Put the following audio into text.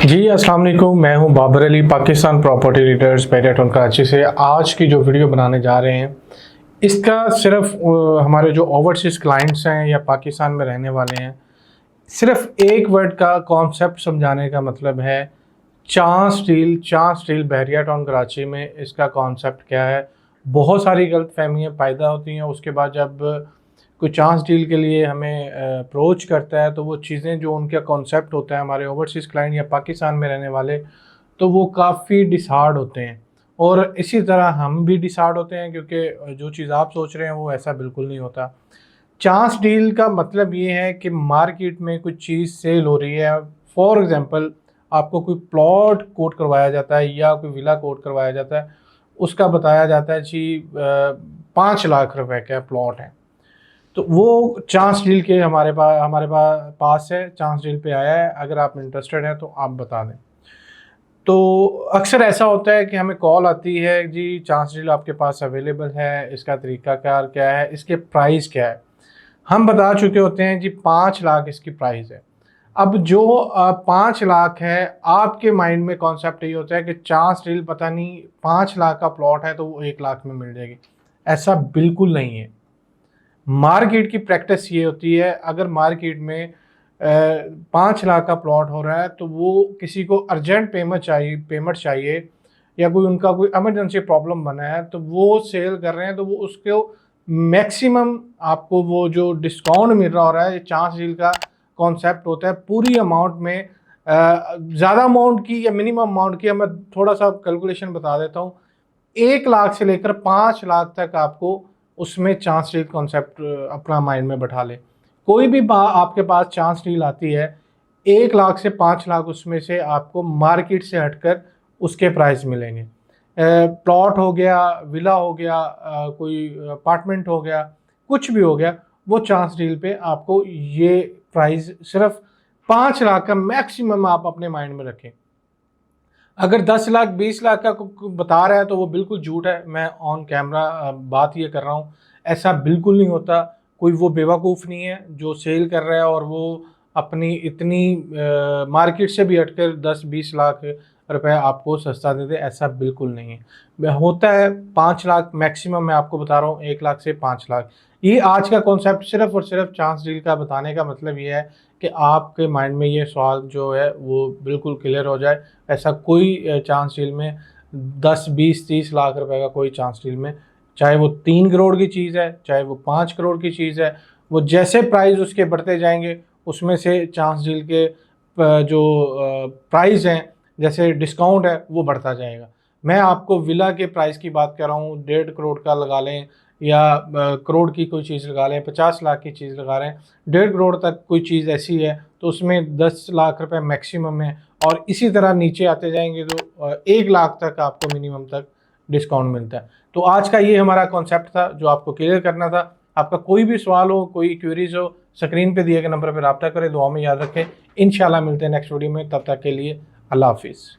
जी अस्सलाम वालेकुम, मैं हूं बाबर अली, पाकिस्तान प्रॉपर्टी रीडर्स बैरिया कराची से। आज की जो वीडियो बनाने जा रहे हैं इसका सिर्फ हमारे जो ओवरसीज़ क्लाइंट्स हैं या पाकिस्तान में रहने वाले हैं, सिर्फ एक वर्ड का कॉन्सेप्ट समझाने का मतलब है चांस डील बैरिया टाउन कराची में। इसका कॉन्सेप्ट क्या है? बहुत सारी गलत फहमियाँ पैदा होती हैं। उसके बाद जब कोई चांस डील के लिए हमें अप्रोच करता है तो वो चीज़ें जो उनका कॉन्सेप्ट होता है हमारे ओवरसीज़ क्लाइंट या पाकिस्तान में रहने वाले, तो वो काफ़ी डिसहार्ड होते हैं। और इसी तरह हम भी डिसहार्ड होते हैं क्योंकि जो चीज़ आप सोच रहे हैं वो ऐसा बिल्कुल नहीं होता। चांस डील का मतलब ये है कि मार्केट में कुछ चीज़ सेल हो रही है। फॉर एग्ज़ाम्पल आपको कोई प्लॉट कोट करवाया जाता है या कोई विला कोट करवाया जाता है, उसका बताया जाता है जी 5 लाख रुपए का प्लॉट है। तो वो चांस डील के हमारे पास है, चांस डील पे आया है। अगर आप इंटरेस्टेड हैं तो आप बता दें। तो अक्सर ऐसा होता है कि हमें कॉल आती है जी चांस डील आपके पास अवेलेबल है, इसका तरीक़ाकार क्या है, इसके प्राइस क्या है। हम बता चुके होते हैं जी 5 लाख इसकी प्राइस है। अब जो 5 लाख है, आपके माइंड में कॉन्सेप्ट ये होता है कि चांस डील पता नहीं 5 लाख का प्लॉट है तो वो 1 लाख में मिल जाएगी। ऐसा बिल्कुल नहीं है। मार्केट की प्रैक्टिस ये होती है, अगर मार्केट में 5 लाख का प्लॉट हो रहा है तो वो किसी को अर्जेंट पेमेंट चाहिए या कोई उनका कोई इमरजेंसी प्रॉब्लम बना है तो वो सेल कर रहे हैं, तो वो उसको मैक्सिमम आपको वो जो डिस्काउंट मिल रहा हो रहा है। चांस डील का कॉन्सेप्ट होता है पूरी अमाउंट में ज़्यादा अमाउंट की या मिनिमम अमाउंट की। मैं थोड़ा सा कैलकुलेशन बता देता हूँ। 1 लाख से लेकर 5 लाख तक आपको उसमें चांस डील कॉन्सेप्ट अपना माइंड में बैठा लें। कोई भी आपके पास चांस डील आती है, 1 लाख से 5 लाख उसमें से आपको मार्केट से हटकर उसके प्राइस मिलेंगे। प्लॉट हो गया, विला हो गया, कोई अपार्टमेंट हो गया, कुछ भी हो गया, वो चांस डील पे आपको ये प्राइस सिर्फ 5 लाख का मैक्सिमम आप अपने माइंड में रखें। अगर 10 लाख 20 लाख का बता रहा है तो वो बिल्कुल झूठ है। मैं ऑन कैमरा बात ये कर रहा हूँ, ऐसा बिल्कुल नहीं होता। कोई वो बेवकूफ़ नहीं है जो सेल कर रहा है और वो अपनी इतनी मार्केट से भी हटकर 10-20 लाख रुपए आपको सस्ता दे दे, ऐसा बिल्कुल नहीं है। होता है 5 लाख मैक्सिमम, मैं आपको बता रहा हूँ 1 लाख से 5 लाख। ये आज का कॉन्सेप्ट सिर्फ और सिर्फ चांस डील का बताने का मतलब ये है कि आपके माइंड में ये सवाल जो है वो बिल्कुल क्लियर हो जाए। ऐसा कोई चांस डील में 10, 20, 30 लाख रुपए का कोई चांस डील में, चाहे वो 3 करोड़ की चीज़ है, चाहे वो 5 करोड़ की चीज़ है, वो जैसे प्राइस उसके बढ़ते जाएंगे उसमें से चांस डील के जो प्राइस हैं, जैसे डिस्काउंट है, वो बढ़ता जाएगा। मैं आपको विला के प्राइस की बात कर रहा हूँ, 1.5 करोड़ का लगा लें या करोड़ की कोई चीज़ लगा लें, 50 लाख की चीज़ लगा लें, 1.5 करोड़ तक कोई चीज़ ऐसी है तो उसमें 10 लाख रुपए मैक्सिमम है। और इसी तरह नीचे आते जाएंगे तो 1 लाख तक आपको मिनिमम तक डिस्काउंट मिलता है। तो आज का ये हमारा कॉन्सेप्ट था जो आपको क्लियर करना था। आपका कोई भी सवाल हो, कोई क्वेरीज हो, स्क्रीन पे दिए गए नंबर पर रब्ता करें। दुआ में याद रखें। इंशाल्लाह मिलते हैं नेक्स्ट वीडियो में, तब तक के लिए अल्लाह हाफिज़।